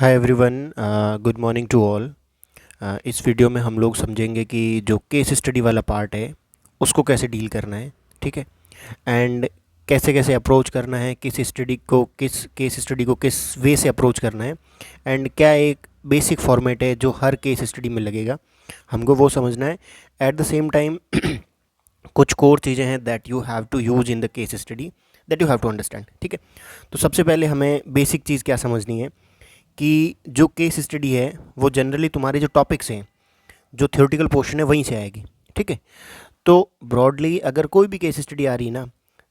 Hi everyone, good morning to all. इस video में हम लोग समझेंगे कि जो केस स्टडी वाला पार्ट है उसको कैसे डील करना है। ठीक है। एंड कैसे कैसे अप्रोच करना है, किस केस स्टडी को किस वे से अप्रोच करना है, एंड क्या एक बेसिक फॉर्मेट है जो हर केस स्टडी में लगेगा, हमको वो समझना है। एट द सेम टाइम कुछ कोर चीज़ें हैं that you have to use in the case study, that you have to understand. ठीक है। तो सबसे पहले हमें बेसिक चीज़ क्या समझनी है कि जो केस स्टडी है वो जनरली तुम्हारे जो टॉपिक्स हैं, जो थ्योरेटिकल पोर्शन है वहीं से आएगी। ठीक है। तो ब्रॉडली अगर कोई भी केस स्टडी आ रही है ना,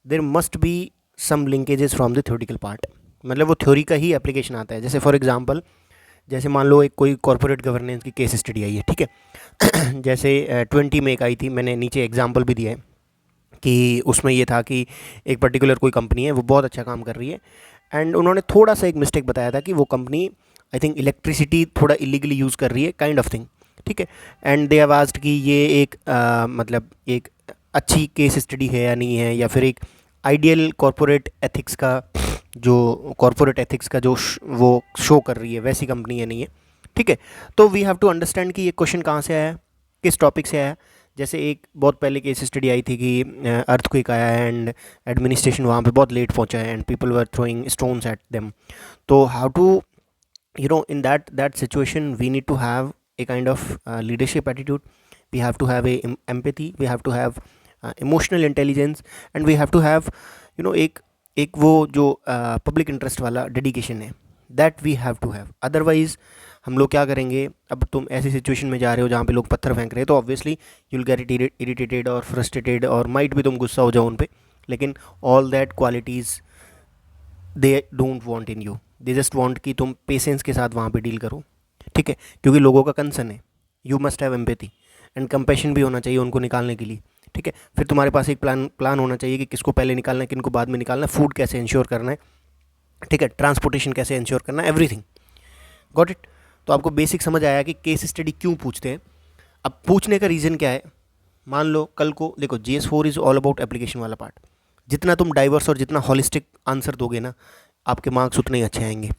there must be some linkages from the theoretical part, मतलब वो थ्योरी का ही एप्लीकेशन आता है। जैसे फॉर एग्जांपल, जैसे मान लो एक कोई कॉर्पोरेट गवर्नेंस की केस स्टडी आई है। ठीक है। जैसे 20 में एक आई थी, मैंने नीचे एग्जाम्पल भी दिया है कि उसमें ये था कि एक पर्टिकुलर कोई कंपनी है, वो बहुत अच्छा काम कर रही है, एंड उन्होंने थोड़ा सा एक मिस्टेक बताया था कि वो कंपनी आई थिंक इलेक्ट्रिसिटी थोड़ा इलीगली यूज़ कर रही है, काइंड ऑफ थिंग। ठीक है। एंड दे हैव आस्क्ड कि ये एक मतलब एक अच्छी केस स्टडी है या नहीं है, या फिर एक आइडियल कॉरपोरेट एथिक्स का जो वो शो कर रही है वैसी कंपनी है नहीं है। ठीक है। तो वी हैव टू अंडरस्टैंड कि ये क्वेश्चन कहाँ से आया, किस टॉपिक से आया। जैसे एक बहुत पहले केस स्टडी आई थी कि अर्थक्वेक आया है एंड एडमिनिस्ट्रेशन वहाँ पे बहुत लेट पहुँचा है and people were throwing stones at them. तो how to in that situation we need to have a kind of leadership attitude. We have to have empathy, we have to have emotional intelligence, and we have to have एक वो जो public interest वाला dedication है, that we have to have. Otherwise हम लोग क्या करेंगे, अब तुम ऐसी सिचुएशन में जा रहे हो जहाँ पे लोग पत्थर फेंक रहे हैं, तो obviously you will get irritated और फ्रस्ट्रेटेड, और माइट भी तुम गुस्सा हो जाओ उन पे, लेकिन all that qualities they don't want in you. They just want कि तुम पेशेंस के साथ वहाँ पे डील करो। ठीक है। क्योंकि लोगों का कंसर्न है। You must have empathy and compassion भी होना चाहिए उनको निकालने के लिए। ठीक है। फिर तुम्हारे पास एक प्लान होना चाहिए कि किसको पहले निकालना है, किनको बाद में निकालना है, फूड कैसे इंश्योर करना है, ठीक है, ट्रांसपोर्टेशन कैसे इंश्योर करना है, एवरीथिंग। Got it. तो आपको बेसिक समझ आया कि केस स्टडी क्यों पूछते हैं। अब पूछने का रीज़न क्या है। मान लो कल को देखो, GS4 is all about application वाला पार्ट। जितना तुम डाइवर्स और जितना हॉलिस्टिक आंसर दोगे ना, आपके मार्क्स उतने ही अच्छे आएंगे।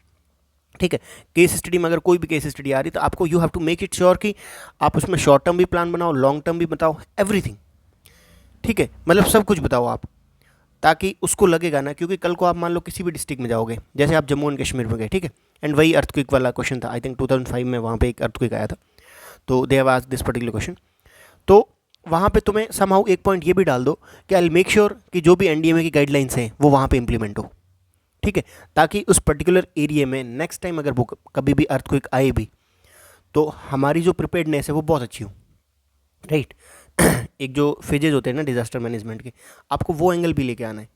ठीक है। केस स्टडी में अगर कोई भी केस स्टडी आ रही तो आपको you have to make it sure कि आप उसमें शॉर्ट टर्म भी प्लान बनाओ, लॉन्ग टर्म भी बताओ, एवरीथिंग। ठीक है। मतलब सब कुछ बताओ आप, ताकि उसको लगेगा ना, क्योंकि कल को आप मान लो किसी भी डिस्ट्रिक्ट में जाओगे, जैसे आप जम्मू एंड कश्मीर में गए, ठीक है, एंड वही अर्थक्वेक वाला क्वेश्चन था। आई थिंक 2005 में वहाँ पे एक अर्थक्वेक आया था, तो they have asked this particular question. तो वहाँ पे तुम्हें समहाउ एक पॉइंट ये भी डाल दो कि आई विल मेक श्योर कि जो भी NDMA की गाइडलाइंस हैं वो वहाँ पे इंप्लीमेंट हो। ठीक है। ताकि उस पर्टिकुलर एरिया में नेक्स्ट टाइम अगर वो कभी भी अर्थक्वेक आए भी, तो हमारी जो प्रिपेयर्डनेस है वो बहुत अच्छी हो। राइट। एक जो फेजेज होते हैं ना डिज़ास्टर मैनेजमेंट के, आपको वो एंगल भी लेके आना है,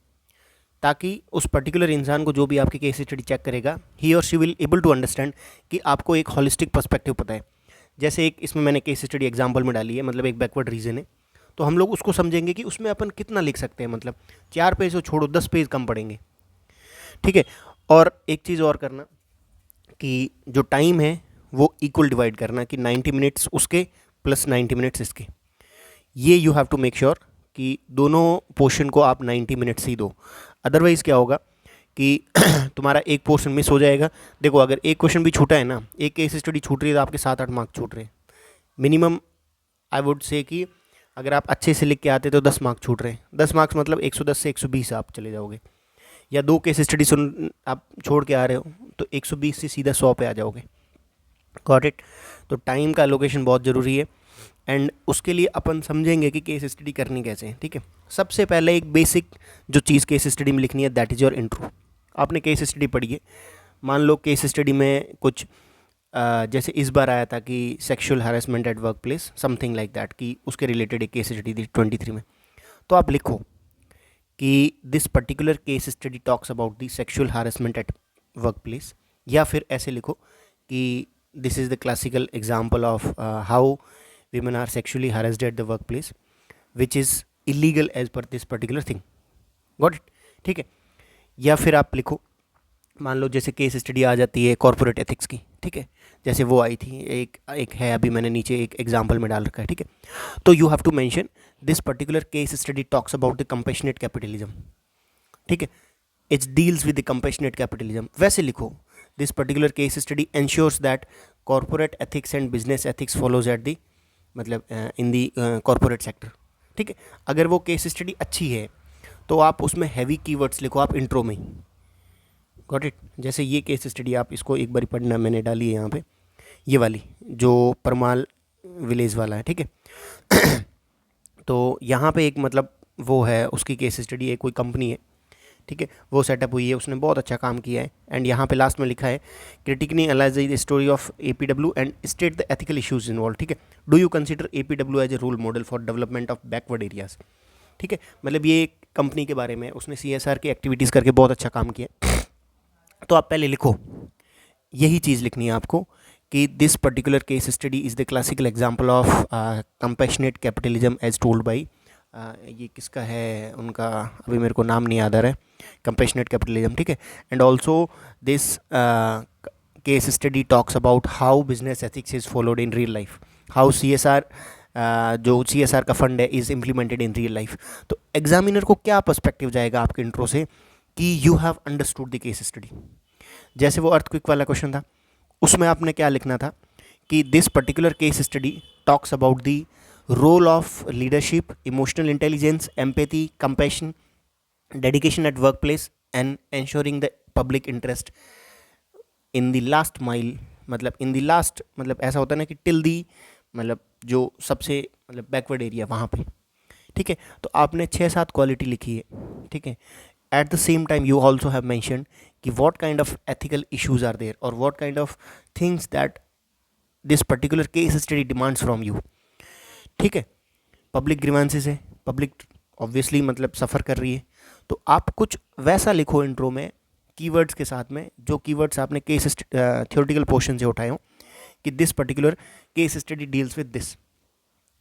ताकि उस पर्टिकुलर इंसान को जो भी आपकी केस स्टडी चेक करेगा, ही और she will able to understand कि आपको एक होलिस्टिक पर्सपेक्टिव पता है। जैसे एक इसमें मैंने केस स्टडी एग्जांपल में डाली है, मतलब एक बैकवर्ड रीजन है, तो हम लोग उसको समझेंगे कि उसमें अपन कितना लिख सकते हैं। मतलब 4 पेज को छोड़ो, 10 पेज कम पड़ेंगे। ठीक है। और एक चीज़ और करना कि जो टाइम है वो इक्वल डिवाइड करना, कि 90 मिनट्स उसके प्लस 90 मिनट्स इसके। ये you have to make sure कि दोनों पोर्शन को आप 90 मिनट्स ही दो। अदरवाइज़ क्या होगा कि तुम्हारा एक पोर्शन मिस हो जाएगा। देखो, अगर एक क्वेश्चन भी छूटा है ना, एक केस स्टडी छूट रही है, तो आपके 7-8 मार्क्स छूट रहे हैं मिनिमम। आई वुड से कि अगर आप अच्छे से लिख के आते तो 10 मार्क्स छूट रहे हैं। 10 मार्क्स मतलब 110 से 120 आप चले जाओगे। या 2 केस स्टडी सुन आप छोड़ के आ रहे हो तो 120 से सीधा 100 पे आ जाओगे। Got it. तो टाइम का एलोकेशन बहुत ज़रूरी है, एंड उसके लिए अपन समझेंगे कि केस स्टडी करनी कैसे है। ठीक है। सबसे पहले एक बेसिक जो चीज़ केस स्टडी में लिखनी है, दैट इज़ योर इंट्रो। आपने केस स्टडी पढ़ी है, मान लो केस स्टडी में कुछ जैसे इस बार आया था कि sexual harassment eight work place, something like that, कि उसके रिलेटेड एक केस स्टडी थी 23 में। तो आप लिखो कि this particular case study talks about the sexual harassment eight work place, या फिर ऐसे लिखो कि this is the classical example of how women are sexually harassed at the workplace which is illegal as per this particular thing. Got it? ठीक है। या फिर आप लिखो, मान लो जैसे केस स्टडी आ जाती है कॉर्पोरेट एथिक्स की, ठीक है, जैसे वो आई थी, एक है, अभी मैंने नीचे एक एग्जांपल में डाल रखा है। ठीक है। तो you have to mention this particular case study talks about the compassionate capitalism. ठीक है। It's deals with the compassionate capitalism. वैसे लिखो this particular case study ensures that corporate ethics and business ethics follows at the मतलब in the corporate sector. ठीक है, अगर वो case study अच्छी है तो आप उसमें हैवी कीवर्ड्स लिखो आप इंट्रो में ही। Got it. जैसे ये केस स्टडी आप इसको एक बार पढ़ना, मैंने डाली है यहाँ पे, ये वाली जो परमाल विलेज वाला है। ठीक है तो यहाँ पे एक मतलब वो है उसकी केस स्टडी है, कोई कंपनी है, ठीक है, वो सेटअप हुई है, उसने बहुत अच्छा काम किया है। एंड यहाँ पे लास्ट में लिखा है critically analyse the story of APW and state the ethical issues involve. ठीक है, do you consider APW as a role model for development of backward areas. ठीक है, मतलब ये कंपनी के बारे में उसने CSR की एक्टिविटीज़ करके बहुत अच्छा काम किया। तो आप पहले लिखो, यही चीज़ लिखनी है आपको कि this particular case study is the classical example of compassionate capitalism as told by, ये किसका है उनका, अभी मेरे को नाम नहीं याद आ रहा है, कंपैशनेट कैपिटलिज्म। ठीक है, and also this case study talks about how business ethics is followed in real life, how CSR जो CSR का फंड है is implemented in real life. तो एग्जामिनर को क्या पर्सपेक्टिव जाएगा आपके इंट्रो से कि you have understood the case study. जैसे वो अर्थक्वेक वाला क्वेश्चन था, उसमें आपने क्या लिखना था कि this particular case study talks about the role of leadership, emotional intelligence, empathy, compassion, dedication at work place and ensuring the public interest in the last mile. मतलब इन द लास्ट मतलब ऐसा होता है ना कि टिल दी मतलब जो सबसे मतलब बैकवर्ड एरिया वहाँ पे। ठीक है, तो आपने 6-7 क्वालिटी लिखी है। ठीक है, at the same time you also have mention कि what kind of ethical issues are there और what kind of things that this particular case study demands from you. ठीक है, पब्लिक ग्रीवेंसेस है, पब्लिक ऑब्वियसली मतलब suffer कर रही है, तो आप कुछ वैसा लिखो इंट्रो में कीवर्ड्स के साथ में, जो कीवर्ड्स आपने केस थ्योरेटिकल पोर्शन से उठाए हो कि this particular case study deals with this.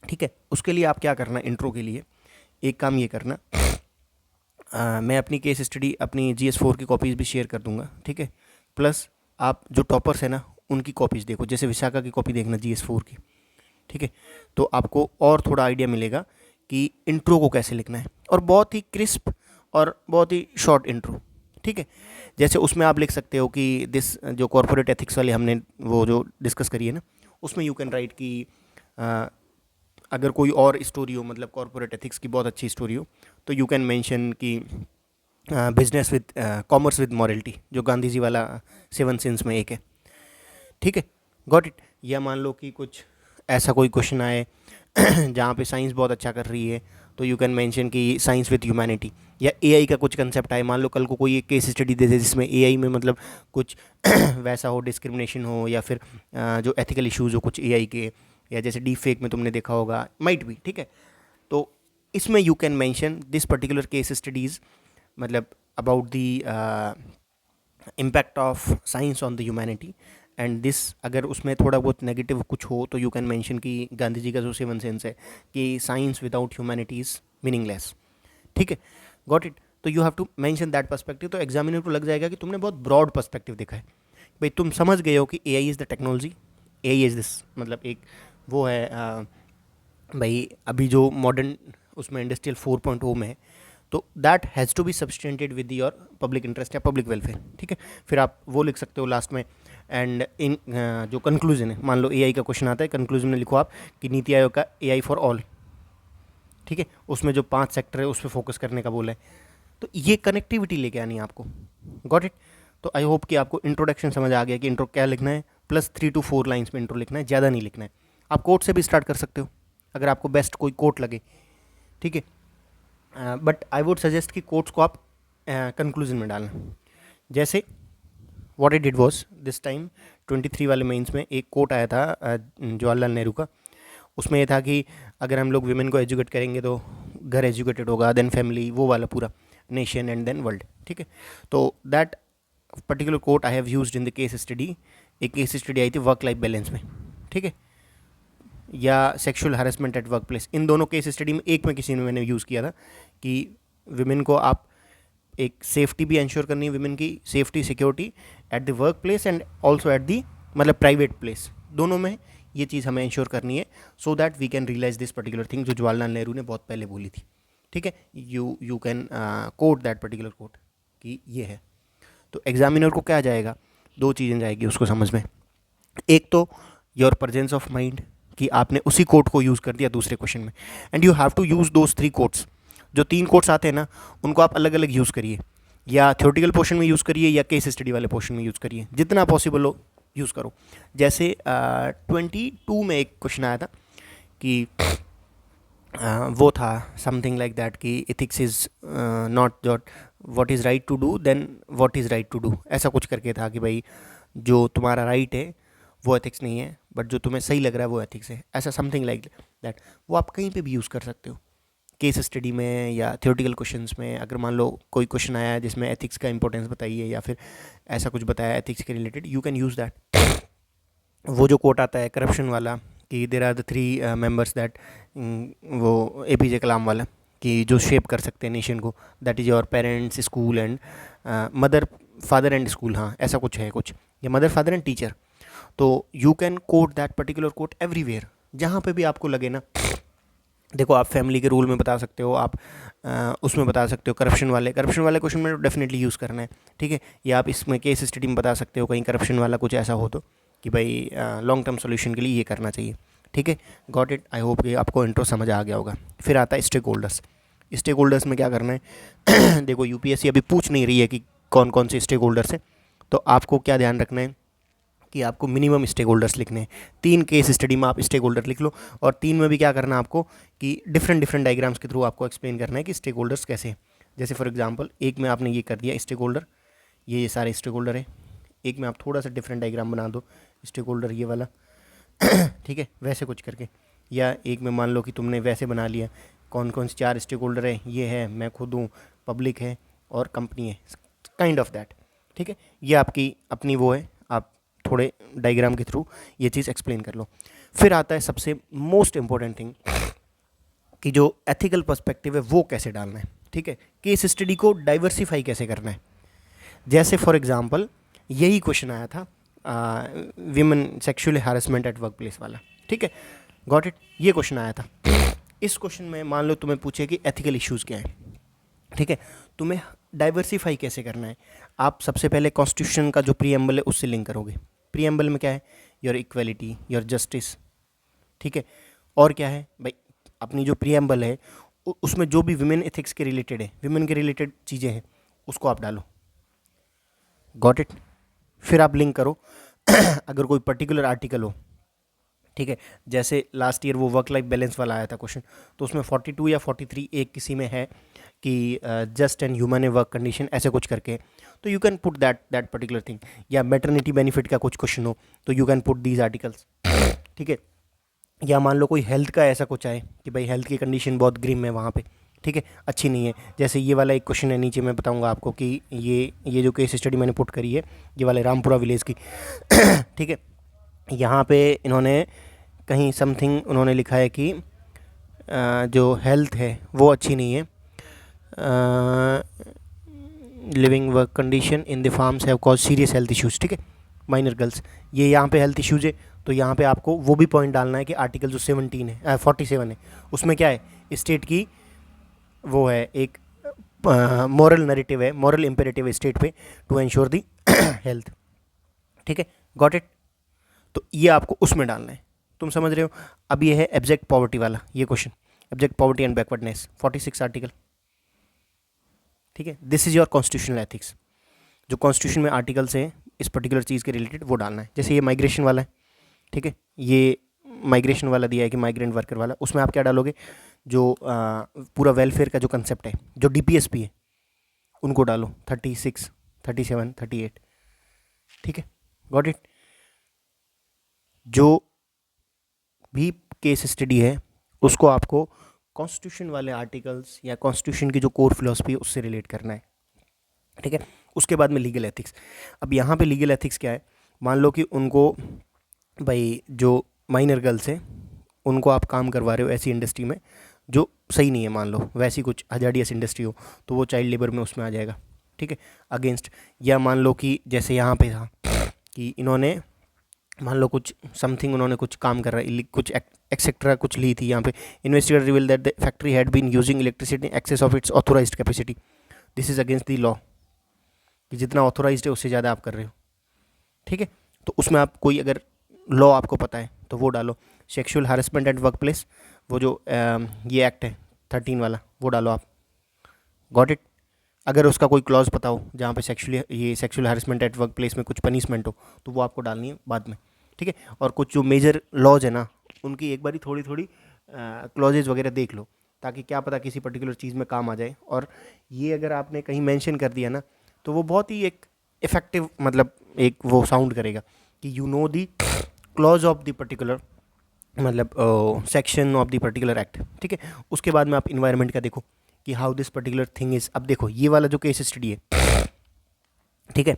ठीक है, उसके लिए आप क्या करना, इंट्रो के लिए एक काम ये करना, मैं अपनी केस स्टडी अपनी GS4 की कॉपीज़ भी शेयर कर दूंगा। ठीक है, प्लस आप जो टॉपर्स हैं ना उनकी कॉपीज़ देखो, जैसे विशाखा की कॉपी देखना GS4 की। ठीक है, तो आपको और थोड़ा आइडिया मिलेगा कि इंट्रो को कैसे लिखना है, और बहुत ही क्रिस्प और बहुत ही शॉर्ट इंट्रो। ठीक है, जैसे उसमें आप लिख सकते हो कि दिस जो कॉर्पोरेट एथिक्स वाले हमने वो जो डिस्कस करी है ना, उसमें यू कैन राइट कि अगर कोई और स्टोरी हो, मतलब कॉर्पोरेट एथिक्स की बहुत अच्छी स्टोरी हो, तो यू कैन मेंशन कि business with commerce with morality, जो गांधी जी वाला 7 सिंस में एक है। ठीक है, गॉट इट। या मान लो कि कुछ ऐसा कोई क्वेश्चन आए जहाँ पे साइंस बहुत अच्छा कर रही है, तो यू कैन मेंशन कि साइंस विद ह्यूमैनिटी। या AI का कुछ कंसेप्ट आए, मान लो कल को कोई एक केस स्टडी दे दे जिसमें AI में मतलब कुछ वैसा हो, डिस्क्रिमिनेशन हो, या फिर जो एथिकल इश्यूज हो कुछ AI के, या जैसे डीप फेक में तुमने देखा होगा, माइट भी। ठीक है, तो इसमें you can mention this particular case studies मतलब about the impact of science on the humanity and this. अगर उसमें थोड़ा बहुत नेगेटिव कुछ हो तो यू कैन मेंशन कि गांधी जी का जो 7 सेंस है कि science without humanity is meaningless. ठीक है, गॉट इट। तो you have to mention that perspective. तो एग्जामिनर को लग जाएगा कि तुमने बहुत ब्रॉड पर्सपेक्टिव देखा है, भाई तुम समझ गए हो कि AI is the technology, AI is this, मतलब एक वो है भाई अभी जो मॉडर्न उसमें इंडस्ट्रियल 4.0 में है, तो that has to be substantiated with your public interest या पब्लिक वेलफेयर। ठीक है, फिर आप वो लिख सकते हो लास्ट में। एंड इन जो कंक्लूजन है, मान लो AI का क्वेश्चन आता है, कंक्लूजन में लिखो आप कि नीति आयोग का AI फॉर ऑल। ठीक है, उसमें जो 5 सेक्टर है उस पर फोकस करने का बोला है, तो ये कनेक्टिविटी लेके आनी है आपको। Got it. तो आई होप कि आपको इंट्रोडक्शन समझ आ गया कि इंट्रो क्या लिखना है, प्लस 3 to 4 लाइन्स में इंट्रो लिखना है, ज़्यादा नहीं लिखना है। आप कोट से भी स्टार्ट कर सकते हो अगर आपको बेस्ट कोई कोट लगे। ठीक है, बट आई वुड सजेस्ट कि कोट्स को आप कंक्लूजन में डालना। जैसे what I did was this time 23 वाले मेंस में एक कोट आया था जवाहरलाल नेहरू का। उसमें ये था कि अगर हम लोग विमेन को एजुकेट करेंगे तो घर एजुकेटेड होगा, देन फैमिली, वो वाला पूरा नेशन एंड देन वर्ल्ड। ठीक है, तो that particular quote I have used in the case study. एक केस स्टडी आई थी वर्क लाइफ बैलेंस में। ठीक है, या sexual harassment at work place, इन दोनों केस स्टडी में एक में किसी ने मैंने यूज़ किया था कि विमेन को आप एक सेफ्टी भी इंश्योर करनी है, विमेन की safety security at the work place and also eight the मतलब प्राइवेट प्लेस, दोनों में ये चीज़ हमें इंश्योर करनी है so that we can realise this particular thing जो जवाहरलाल नेहरू ने बहुत पहले बोली थी। ठीक है, you can quote that particular quote कि ये है। तो एग्जामिनर को क्या जाएगा, दो चीज़ें जाएगी उसको समझ में। एक तो योर प्रेजेंस ऑफ माइंड, कि आपने उसी कोट को यूज़ कर दिया दूसरे क्वेश्चन में, and you have to use those 3 quotes. जो 3 कोट्स आते हैं ना, उनको आप अलग अलग यूज़ करिए, या थ्योरेटिकल पोर्शन में यूज़ करिए या केस स्टडी वाले पोर्शन में यूज़ करिए, जितना पॉसिबल हो यूज़ करो। जैसे 22 में एक क्वेश्चन आया था कि वो था समथिंग लाइक दैट कि ethics is not jot what is right to do then what is right to do, ऐसा कुछ करके था कि भाई जो तुम्हारा राइट है वो एथिक्स नहीं है, बट जो तुम्हें सही लग रहा है वो एथिक्स है, ऐसा समथिंग लाइक दैट। वो आप कहीं पे भी यूज़ कर सकते हो, केस स्टडी में या थ्योरेटिकल क्वेश्चंस में। अगर मान लो कोई क्वेश्चन आया है जिसमें एथिक्स का इंपॉर्टेंस बताइए या फिर ऐसा कुछ बताया एथिक्स के related, you can use that. वो जो कोट आता है करप्शन वाला कि there are the 3 members that, वो APJ कलाम वाला, कि जो शेप कर सकते हैं नेशन को, that is your parents, school and mother, father and school, हाँ ऐसा कुछ है कुछ, या मदर फादर एंड टीचर। तो you can quote that particular quote everywhere, जहाँ पे भी आपको लगे ना। देखो आप फैमिली के रूल में बता सकते हो, आप उसमें बता सकते हो, करप्शन वाले क्वेश्चन में डेफिनेटली यूज़ करना है, ठीक है। या आप इसमें केस स्टडी में बता सकते हो कहीं करप्शन वाला कुछ ऐसा हो तो, कि भाई लॉन्ग टर्म सोल्यूशन के लिए ये करना चाहिए, ठीक है। गॉट इट, आई होप कि आपको इंट्रो समझ आ गया होगा। फिर आता है स्टेक होल्डर्स। स्टेक होल्डर्स में क्या करना है देखो UPSC अभी पूछ नहीं रही है कि कौन कौन से स्टेक होल्डर्स हैं, तो आपको क्या ध्यान रखना है कि आपको मिनिमम स्टेक होल्डर्स लिखने हैं। 3 केस स्टडी में आप स्टेक होल्डर लिख लो, और 3 में भी क्या करना है आपको कि डिफरेंट डिफरेंट डायग्राम्स के थ्रू आपको एक्सप्लेन करना है कि स्टेक होल्डर्स कैसे हैं। जैसे फॉर एग्जांपल एक में आपने ये कर दिया स्टेक होल्डर, ये सारे स्टेक होल्डर है। एक में आप थोड़ा सा डिफरेंट डायग्राम बना दो, स्टेक होल्डर ये वाला ठीक है, वैसे कुछ करके। या एक में मान लो कि तुमने वैसे बना लिया, कौन कौन से 4 स्टेक होल्डर है, ये है, मैं खुद हूँ, पब्लिक है और कंपनी है, काइंड ऑफ दैट, ठीक है। ये आपकी अपनी वो है, आप थोड़े डायग्राम के थ्रू ये चीज़ एक्सप्लेन कर लो। फिर आता है सबसे मोस्ट इम्पॉर्टेंट थिंग कि जो एथिकल पर्सपेक्टिव है वो कैसे डालना है, ठीक है। केस स्टडी को डाइवर्सिफाई कैसे करना है। जैसे फॉर एग्जांपल यही क्वेश्चन आया था women sexual harassment eight work place वाला, ठीक है, गॉट इट। ये क्वेश्चन आया था। इस क्वेश्चन में मान लो तुम्हें पूछे कि एथिकल इश्यूज़ क्या है, ठीक है। तुम्हें डाइवर्सिफाई कैसे करना है। आप सबसे पहले कॉन्स्टिट्यूशन का जो प्रीएम्बल है उससे लिंक करोगे। प्रीएम्बल में क्या है, योर इक्वलिटी, योर जस्टिस, ठीक है। और क्या है भाई, अपनी जो प्रीएम्बल है उसमें जो भी विमेन एथिक्स के रिलेटेड है, विमेन के रिलेटेड चीज़ें हैं, उसको आप डालो, गॉट इट। फिर आप लिंक करो अगर कोई पर्टिकुलर आर्टिकल हो, ठीक है। जैसे लास्ट ईयर वो वर्क लाइफ बैलेंस वाला आया था क्वेश्चन, तो उसमें 42 या 43 एक किसी में है कि just and human work condition, ऐसे कुछ करके, तो you can put that particular thing. या मैटरनिटी बेनिफिट का कुछ क्वेश्चन हो तो you can put these articles, ठीक है। या मान लो कोई हेल्थ का ऐसा कुछ आए कि भाई हेल्थ की कंडीशन बहुत ग्रिम है वहाँ पे, ठीक है, अच्छी नहीं है। जैसे ये वाला एक क्वेश्चन है नीचे, मैं बताऊंगा आपको कि ये जो केस स्टडी मैंने पुट करी है, ये वाले रामपुरा विलेज की ठीक है। यहाँ पे इन्होंने कहीं समथिंग उन्होंने लिखा है कि जो हेल्थ है वो अच्छी नहीं है, living work condition in the farms have cause serious health issues, ठीक है, माइनर गर्ल्स, ये यहाँ पे हेल्थ इश्यूज़ है। तो यहाँ पे आपको वो भी पॉइंट डालना है कि आर्टिकल जो 17 है 47 है, उसमें क्या है, स्टेट की वो है एक मॉरल नरेटिव है, मॉरल इम्पेरेटिव है स्टेट पे टू एंश्योर दी हेल्थ, ठीक है, गॉट इट। तो ये आपको उसमें डालना है, तुम समझ रहे हो। अब ये है एब्जेक्ट पॉवर्टी वाला ये question, abject poverty and backwardness, 46 article, ठीक है। This is your constitutional ethics. जो कॉन्स्टिट्यूशन में आर्टिकल्स हैं इस पर्टिकुलर चीज़ के रिलेटेड वो डालना है। जैसे ये माइग्रेशन वाला है, ठीक है, ये माइग्रेशन वाला दिया है कि माइग्रेंट वर्कर वाला, उसमें आप क्या डालोगे, जो पूरा वेलफेयर का जो कंसेप्ट है, जो DPSP है उनको डालो, 36, 37, 38, ठीक है, गॉट इट। जो भी केस स्टडी है उसको आपको कॉन्स्टिट्यूशन वाले आर्टिकल्स या कॉन्स्टिट्यूशन की जो कोर फिलोसफी है उससे रिलेट करना है, ठीक है। उसके बाद में लीगल एथिक्स। अब यहाँ पे लीगल एथिक्स क्या है, मान लो कि उनको भाई जो माइनर गर्ल्स हैं उनको आप काम करवा रहे हो ऐसी इंडस्ट्री में जो सही नहीं है, मान लो वैसी कुछ हजार्डियस इंडस्ट्री हो, तो वो चाइल्ड लेबर में उसमें आ जाएगा, ठीक है, अगेंस्ट। या मान लो कि जैसे यहाँ पे था कि इन्होंने मान लो कुछ समथिंग उन्होंने कुछ काम कर रहा है, कुछ एक्सेट्रा कुछ ली थी यहाँ पे, investigator reveal that the factory had been using electricity excess of its authorised capacity, this is against the law, कि जितना ऑथोराइज्ड है उससे ज़्यादा आप कर रहे हो, ठीक है। तो उसमें आप कोई अगर लॉ आपको पता है तो वो डालो। Sexual harassment eight work place, वो जो ये एक्ट है 13 वाला, वो डालो आप। Got it. अगर उसका कोई क्लॉज पता हो जहाँ पे sexual harassment eight work place में कुछ पनिशमेंट हो तो वो आपको डालनी है बाद में, ठीक है। और कुछ जो मेजर लॉज है ना, उनकी एक बारी थोड़ी थोड़ी क्लॉजेज वगैरह देख लो, ताकि क्या पता किसी पर्टिकुलर चीज़ में काम आ जाए। और ये अगर आपने कहीं मेंशन कर दिया ना, तो वो बहुत ही एक इफेक्टिव, मतलब एक वो साउंड करेगा कि you know the clause of the particular, मतलब section of the particular act, ठीक है। उसके बाद में आप इन्वायरमेंट का देखो कि how this particular thing is. अब देखो ये वाला जो केस स्टडी है, ठीक है,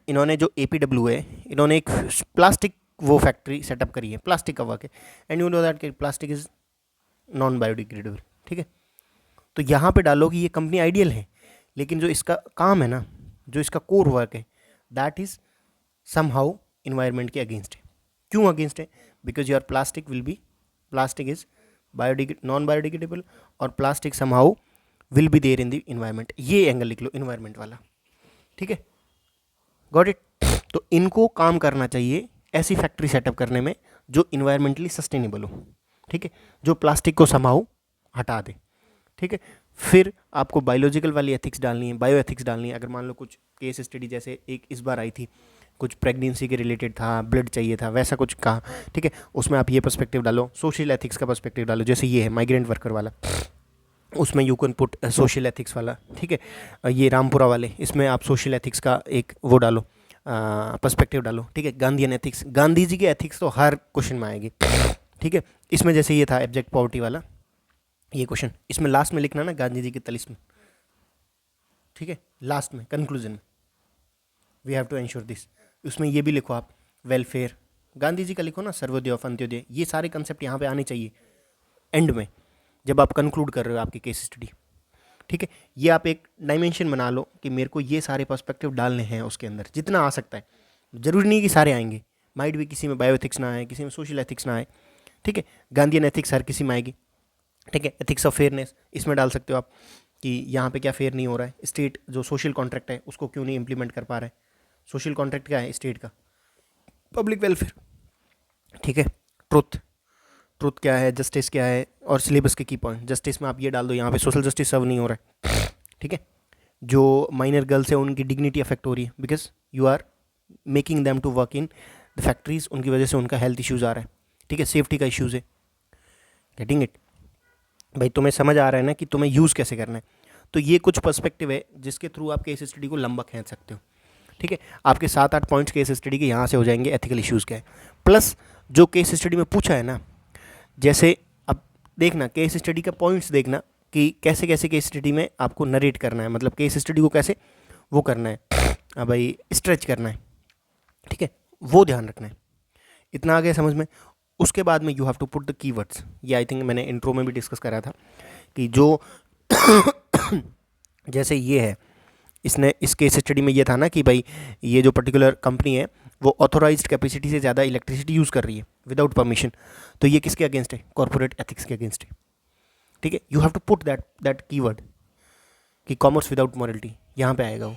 इन्होंने जो APW है, इन्होंने एक प्लास्टिक वो फैक्ट्री सेटअप करी है, प्लास्टिक का वर्क है, एंड यू नो दैट कि प्लास्टिक इज नॉन बायोडिग्रेडेबल, ठीक है। तो यहाँ पे डालो कि ये कंपनी आइडियल है, लेकिन जो इसका काम है ना, जो इसका कोर वर्क है, that is somehow environment के अगेंस्ट है। क्यों अगेंस्ट है? Because your plastic is non biodegradable, और plastic somehow will be there in the environment. ये एंगल लिख लो इन्वायरमेंट वाला, ठीक है। Got it. तो इनको काम करना चाहिए ऐसी फैक्ट्री सेटअप करने में जो इन्वायरमेंटली सस्टेनेबल हो, ठीक है, जो प्लास्टिक को समाओ हटा दे, ठीक है। फिर आपको बायोलॉजिकल वाली एथिक्स डालनी है, बायो एथिक्स डालनी है। अगर मान लो कुछ केस स्टडी जैसे एक इस बार आई थी, कुछ प्रेगनेंसी के रिलेटेड था, ब्लड चाहिए था, वैसा कुछ कहा, ठीक है, उसमें आप ये पर्सपेक्टिव डालो, सोशल एथिक्स का पर्सपेक्टिव डालो। जैसे ये है माइग्रेंट वर्कर वाला, उसमें you can put social ethics वाला, ठीक है। ये रामपुरा वाले, इसमें आप सोशल एथिक्स का एक वो डालो, पर्सपेक्टिव डालो, ठीक है। गांधीयन एथिक्स, गांधी जी के एथिक्स तो हर क्वेश्चन में आएगी, ठीक है। इसमें जैसे ये था एब्जेक्ट पॉवर्टी वाला, ये क्वेश्चन इसमें लास्ट में लिखना ना, गांधी जी के तलिस्म, ठीक है, लास्ट में कंक्लूजन में we have to ensure this. उसमें ये भी लिखो आप, वेलफेयर गांधी जी का लिखो ना, सर्वोदय ऑफ अंत्योदय, ये सारे कंसेप्ट यहाँ पे आने चाहिए एंड में, जब आप कंक्लूड कर रहे हो आपकी केस स्टडी, ठीक है। ये आप एक डायमेंशन बना लो कि मेरे को ये सारे पर्सपेक्टिव डालने हैं उसके अंदर, जितना आ सकता है। जरूरी नहीं कि सारे आएंगे, माइट भी किसी में बायो एथिक्स ना आए, किसी में सोशल एथिक्स ना आए, ठीक है। गांधीयन एथिक्स हर किसी में आएगी, ठीक है। एथिक्स ऑफ फेयरनेस इसमें डाल सकते हो आप कि यहाँ पे क्या फेयर नहीं हो रहा है, स्टेट जो सोशल कॉन्ट्रैक्ट है उसको क्यों नहीं इम्प्लीमेंट कर पा रहा है। सोशल कॉन्ट्रैक्ट क्या है स्टेट का? पब्लिक वेलफेयर, ठीक है। ट्रुथ, ट्रुथ क्या है, जस्टिस क्या है, और सिलेबस के की पॉइंट। जस्टिस में आप ये डाल दो, यहाँ पे सोशल जस्टिस सर्व नहीं हो रहा है, ठीक है। जो माइनर गर्ल्स है उनकी डिग्निटी अफेक्ट हो रही है, because you are making them to work in the factories, उनकी वजह से उनका हेल्थ इश्यूज़ आ रहा है, ठीक है। सेफ्टी का इश्यूज़ है, गेटिंग इट भाई? तुम्हें समझ आ रहा है ना कि तुम्हें यूज़ कैसे करना है? तो ये कुछ पर्सपेक्टिव है जिसके थ्रू आप केस स्टडी को लंबा खींच सकते हो, ठीक है। आपके 7-8 पॉइंट्स केस स्टडी के यहाँ से हो जाएंगे, एथिकल इश्यूज़ क्या है, प्लस जो केस स्टडी में पूछा है ना, जैसे अब देखना केस स्टडी का पॉइंट्स देखना कि कैसे कैसे केस स्टडी में आपको नरेट करना है, मतलब केस स्टडी को कैसे वो करना है, भाई स्ट्रेच करना है, ठीक है, वो ध्यान रखना है। इतना आ गया समझ में? उसके बाद में you have to put the keywords. ये आई थिंक मैंने इंट्रो में भी डिस्कस करा था कि जो जैसे ये है, इसने इस केस स्टडी में ये था ना कि भाई ये जो पर्टिकुलर कंपनी है वो ऑथोराइज्ड कैपेसिटी से ज़्यादा इलेक्ट्रिसिटी यूज़ कर रही है विदाउट परमिशन, तो ये किसके अगेंस्ट है? कॉर्पोरेट एथिक्स के अगेंस्ट है, ठीक है। You have to put that keyword कि कॉमर्स विदाउट मॉरलिटी, यहाँ पे आएगा वो।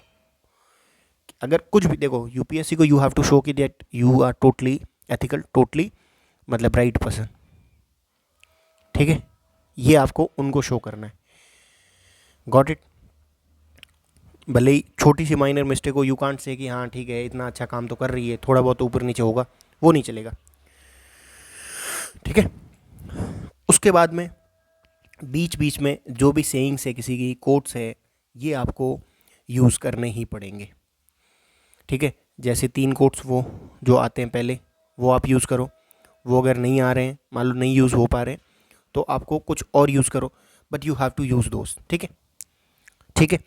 अगर कुछ भी देखो यूपीएससी को यू हैव टू शो कि that you are totally ethical, totally मतलब राइट पर्सन, ठीक है। ये आपको उनको शो करना है, गॉट इट? भले ही छोटी सी माइनर मिस्टेक हो, यू कांट से कि हाँ ठीक है इतना अच्छा काम तो कर रही है, थोड़ा बहुत ऊपर नीचे होगा, वो नहीं चलेगा, ठीक है। उसके बाद में बीच बीच में जो भी सेइंग्स है, किसी की कोट्स है, ये आपको यूज़ करने ही पड़ेंगे, ठीक है। जैसे 3 कोट्स वो जो आते हैं पहले, वो आप यूज़ करो। वो अगर नहीं आ रहे हैं, मान लो नहीं यूज़ हो पा रहे हैं, तो आपको कुछ और यूज़ करो, but you have to use दोस्त, ठीक है, ठीक है।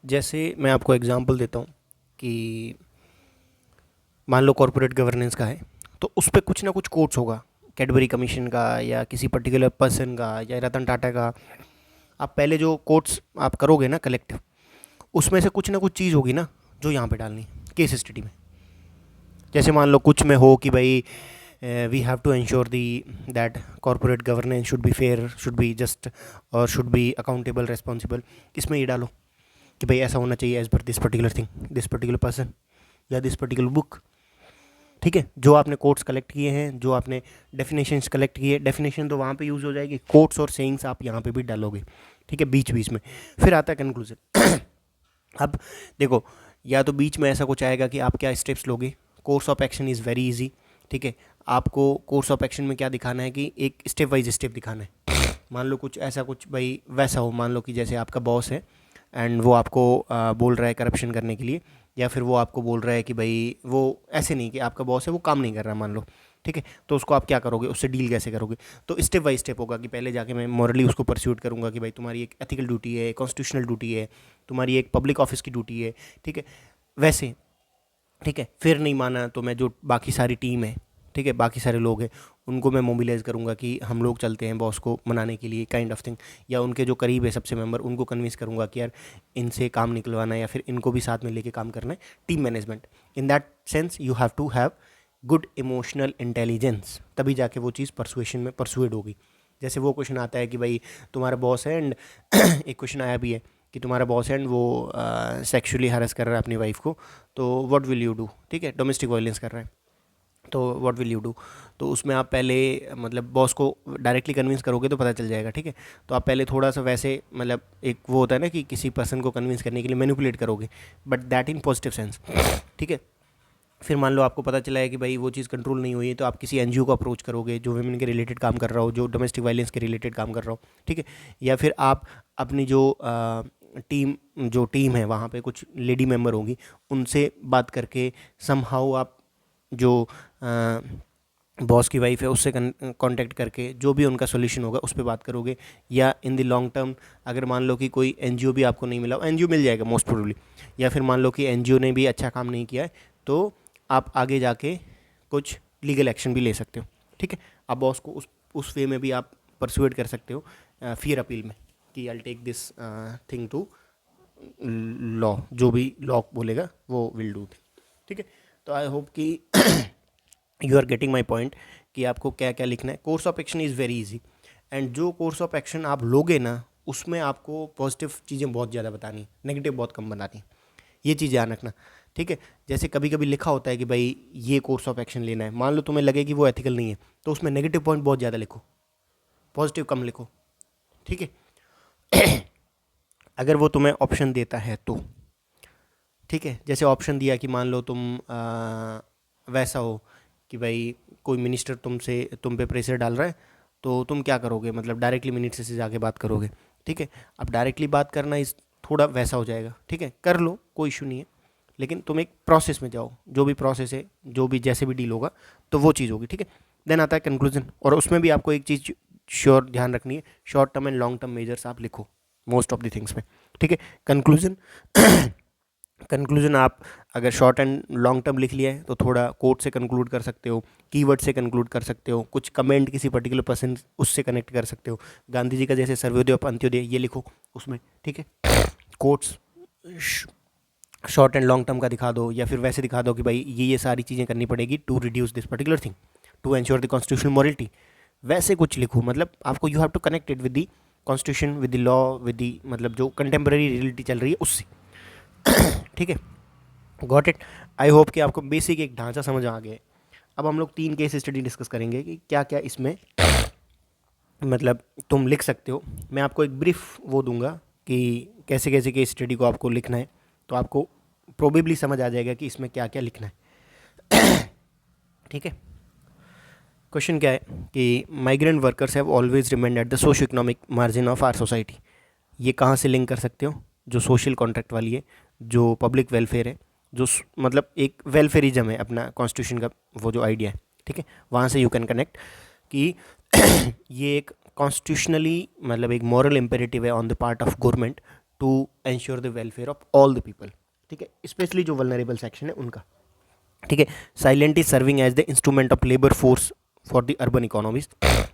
जैसे मैं आपको एग्जांपल देता हूँ कि मान लो कॉर्पोरेट गवर्नेंस का है, तो उस पर कुछ ना कुछ कोट्स होगा, कैडबरी कमीशन का या किसी पर्टिकुलर पर्सन का या रतन टाटा का। आप पहले जो कोट्स आप करोगे ना कलेक्ट, उसमें से कुछ ना कुछ चीज़ होगी ना जो यहाँ पे डालनी केस स्टडी में। जैसे मान लो कुछ में हो कि भाई we have to ensure the that corporate governance should be fair, should be just, और शुड बी अकाउंटेबल, रेस्पॉन्सिबल। इसमें ये डालो कि भाई ऐसा होना चाहिए as per this particular thing, this particular person या दिस पर्टिकुलर बुक, ठीक है, जो आपने कोट्स कलेक्ट किए हैं, जो आपने डेफिनेशंस कलेक्ट किए, डेफिनेशन तो वहाँ पे यूज़ हो जाएगी, कोट्स और सेइंग्स आप यहाँ पे भी डालोगे, ठीक है, बीच बीच में। फिर आता है कंक्लूजन। अब देखो, या तो बीच में ऐसा कुछ आएगा कि आप क्या स्टेप्स लोगे। Course of action is very easy, ठीक है। आपको कोर्स ऑफ एक्शन में क्या दिखाना है कि एक स्टेप वाइज स्टेप दिखाना है। मान लो कुछ ऐसा, कुछ भाई वैसा हो, मान लो कि जैसे आपका बॉस है एंड वो आपको बोल रहा है करप्शन करने के लिए, या फिर वो आपको बोल रहा है कि भाई वो ऐसे नहीं, कि आपका बॉस है वो काम नहीं कर रहा मान लो, ठीक है, तो उसको आप क्या करोगे, उससे डील कैसे करोगे। तो स्टेप बाय स्टेप होगा कि पहले जाके मैं मॉरली उसको परस्यूट करूंगा कि भाई तुम्हारी एक एथिकल ड्यूटी है, कॉन्स्टिट्यूशनल ड्यूटी है, तुम्हारी एक पब्लिक ऑफिस की ड्यूटी है, ठीक है, वैसे, ठीक है। फिर नहीं माना तो मैं जो बाकी सारी टीम है, ठीक है, बाकी सारे लोग हैं, उनको मैं मोबिलाइज़ करूँगा कि हम लोग चलते हैं बॉस को मनाने के लिए, काइंड ऑफ थिंग। या उनके जो करीब है सबसे मेंबर, उनको कन्विंस करूँगा कि यार इनसे काम निकलवाना है, या फिर इनको भी साथ में लेके काम करना है, team management. In that sense you have to have good emotional intelligence, तभी जाके वो चीज़ परसुएशन में परसुएड होगी। जैसे वो क्वेश्चन आता है कि भाई तुम्हारा बॉस है एंड एक क्वेश्चन आया भी है कि तुम्हारा बॉस है एंड वो सेक्सुअली हैरेस कर रहा है अपनी वाइफ को, तो व्हाट विल यू डू, ठीक है, डोमेस्टिक वायलेंस कर रहा है, तो व्हाट विल यू डू। तो उसमें आप पहले मतलब बॉस को डायरेक्टली कन्विंस करोगे तो पता चल जाएगा, ठीक है। तो आप पहले थोड़ा सा वैसे, मतलब एक वो होता है ना कि किसी पर्सन को कन्विंस करने के लिए मैनिपुलेट करोगे, but that in positive sense, ठीक है। फिर मान लो आपको पता चला है कि भाई वो चीज़ कंट्रोल नहीं हुई है, तो आप किसी एनजीओ को अप्रोच करोगे जो वुमेन के रिलेटेड काम कर रहा हो, जो डोमेस्टिक वायलेंस के रिलेटेड काम कर रहा हो, ठीक है। या फिर आप अपनी जो टीम है वहाँ पे कुछ लेडी मेंबर होंगी, उनसे बात करके समहाउ आप जो बॉस की वाइफ है उससे कांटेक्ट करके जो भी उनका सोल्यूशन होगा उस पर बात करोगे। या इन द लॉन्ग टर्म अगर मान लो कि कोई एनजीओ भी आपको नहीं मिला, एनजीओ मिल जाएगा मोस्ट प्रोबेबली, या फिर मान लो कि एनजीओ ने भी अच्छा काम नहीं किया है, तो आप आगे जाके कुछ लीगल एक्शन भी ले सकते हो, ठीक है। आप बॉस को उस वे में भी आप परसुएड कर सकते हो, फियर अपील में, कि I take this thing to law, जो भी लॉ बोलेगा वो विल डू, ठीक है। तो आई होप कि you are getting my point कि आपको क्या क्या लिखना है। Course of action is very easy, and जो कोर्स ऑफ एक्शन आप लोगे ना उसमें आपको पॉजिटिव चीज़ें बहुत ज़्यादा बतानी, नेगेटिव बहुत कम बतानी, ये चीज़ ध्यान रखना, ठीक है। जैसे कभी कभी लिखा होता है कि भाई ये कोर्स ऑफ एक्शन लेना है, मान लो तुम्हें लगे कि वो एथिकल नहीं है, तो उसमें नेगेटिव पॉइंट बहुत ज़्यादा लिखो, पॉजिटिव कम लिखो, ठीक है। अगर वो तुम्हें ऑप्शन देता है तो, ठीक है। जैसे ऑप्शन दिया कि मान लो तुम वैसा हो कि भाई कोई मिनिस्टर तुम पे प्रेशर डाल रहा है, तो तुम क्या करोगे, मतलब डायरेक्टली मिनिस्टर से जाके बात करोगे, ठीक है। अब डायरेक्टली बात करना इस थोड़ा वैसा हो जाएगा, ठीक है, कर लो कोई इशू नहीं है, लेकिन तुम एक प्रोसेस में जाओ, जो भी प्रोसेस है, जो भी जैसे भी डील होगा तो वो चीज़ होगी, ठीक है। देन आता है कंक्लूजन, और उसमें भी आपको एक चीज़ श्योर ध्यान रखनी है, short term and long term measures आप लिखो मोस्ट ऑफ द थिंग्स में, ठीक है। कंक्लूजन कंक्लूजन आप अगर शॉर्ट एंड लॉन्ग टर्म लिख लिया है तो थोड़ा कोट से कंक्लूड कर सकते हो, कीवर्ड से कंक्लूड कर सकते हो, कुछ कमेंट किसी पर्टिकुलर पर्सन उससे कनेक्ट कर सकते हो। गांधी जी का जैसे सर्वोदय और अंत्योदय ये लिखो उसमें, ठीक है। Quotes short and long term का दिखा दो, या फिर वैसे दिखा दो कि भाई ये सारी चीज़ें करनी पड़ेगी to reduce this particular thing, to ensure the constitutional morality, वैसे कुछ लिखो। मतलब आपको you have to connect it with the constitution, with the law, with the मतलब जो कंटेम्प्रेरी रियलिटी चल रही है उससे, ठीक है। Got it. आई होप कि आपको बेसिक एक ढांचा समझ आ गया है। अब हम लोग 3 केस स्टडी डिस्कस करेंगे कि क्या क्या इसमें मतलब तुम लिख सकते हो। मैं आपको एक ब्रीफ वो दूंगा कि कैसे कैसे केस स्टडी को आपको लिखना है, तो आपको प्रोबेबली समझ आ जाएगा कि इसमें क्या क्या लिखना है, ठीक है। क्वेश्चन क्या है कि migrant workers have always remained at the socio economic margin of our society. ये कहाँ से लिंक कर सकते हो, जो सोशल कॉन्ट्रैक्ट वाली है, जो पब्लिक वेलफेयर है, जो मतलब एक वेलफेयरिज्म है अपना कॉन्स्टिट्यूशन का वो जो आइडिया है, ठीक है, वहाँ से यू कैन कनेक्ट कि ये एक कॉन्स्टिट्यूशनली मतलब एक मॉरल इम्पेरेटिव है on the part of government to ensure the welfare of all the people, ठीक है, स्पेशली जो वल्नरेबल सेक्शन है उनका, ठीक है। Silent is serving as the instrument of labour force for the urban economies.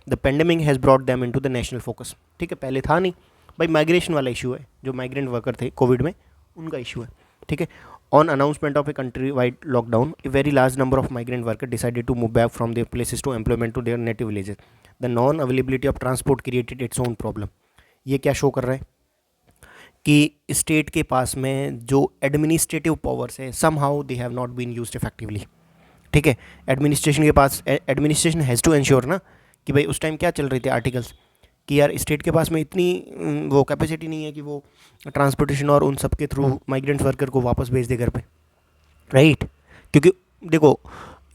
The pandemic has brought them into the national focus, ठीक है, पहले था नहीं भाई, माइग्रेशन वाला इशू है, जो माइग्रेंट वर्कर थे कोविड में उनका इशू है, ठीक है। On announcement of a country wide lockdown, a very large number of migrant worker decided to move back from their places to employment to their native villages. The non availability of transport created its own problem. ये क्या show कर रहा है कि state के पास में जो administrative powers है somehow they have not been used effectively, ठीक है, एडमिनिस्ट्रेशन हैज़ टू इंश्योर ना कि भाई उस टाइम क्या चल रही थी आर्टिकल्स, कि यार स्टेट के पास में इतनी वो कैपेसिटी नहीं है कि वो ट्रांसपोर्टेशन और उन सब के थ्रू माइग्रेंट वर्कर को वापस भेज दे घर पे, राइट। क्योंकि देखो